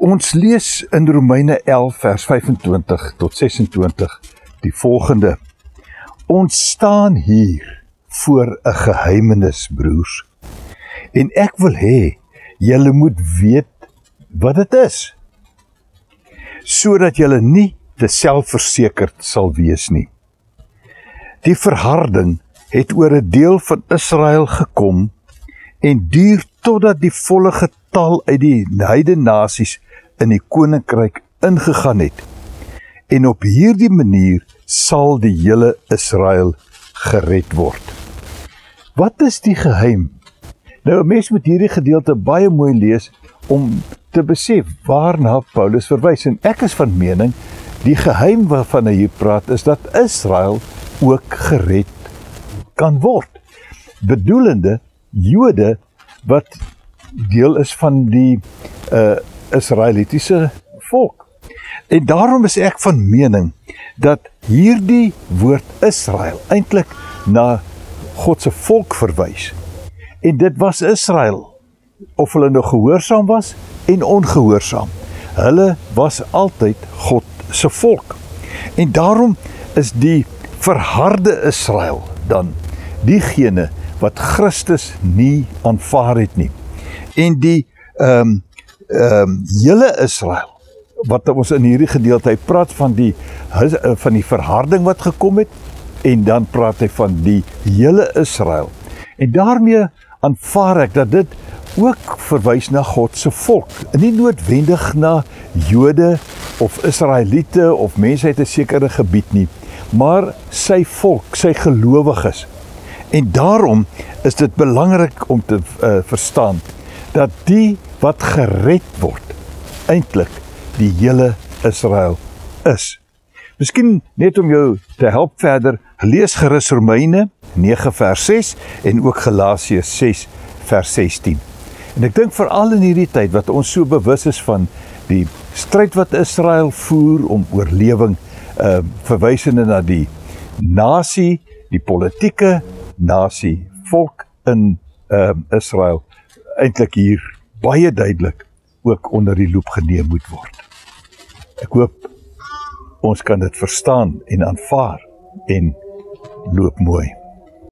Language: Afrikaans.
Ons lees in Romeine 11 vers 25 tot 26 die volgende. Ons staan hier voor 'n geheimenis, broers. En ek wil hê julle moet weet wat dit is, sodat julle nie te selfversekerd sal wees nie. Die verharding het oor 'n deel van Israel gekom en duur totdat die volle getal uit die heidene nasies in die koninkryk ingegaan het. En op hierdie manier sal die hele Israel gered word. Wat is die geheim? Nou, 'n mens moet hierdie gedeelte baie mooi lees om te besef waarna Paulus verwys. En ek is van mening, die geheim waarvan hy hier praat is dat Israel ook gered kan word. Bedoelende Jode wat deel is van die Israelitiese volk. En daarom is ek van mening dat hierdie woord Israel eintlik na God se volk verwys. En dit was Israel, of hulle nou gehoorsaam was en ongehoorsaam. Hulle was altyd God se volk. En daarom is die verharde Israel dan diegene wat Christus nie aanvaar het nie. En die hele Israel, wat ons in hierdie gedeelte, hy praat van die verharding wat gekom het, en dan praat hy van die hele Israel. En daarmee aanvaar ek dat dit ook verwys na God se volk, nie noodwendig na Jode of Israeliete of mense uit 'n sekere gebied nie, maar sy volk, sy gelowiges. En daarom is dit belangrik om te verstaan dat die wat gered word eintlik die hele Israel is. Miskien net om jou te help verder, lees gerus Romeine 9 vers 6 en ook Galasiërs 6 vers 16. En ek dink veral in hierdie tyd wat ons so bewus is van die stryd wat Israel voer om oorlewing, verwysende na die nasie, die politieke nasie, volk in Israel, eintlik hier baie duidelik ook onder die loep geneem moet word. Ek hoop ons kan dit verstaan en aanvaar en loop mooi.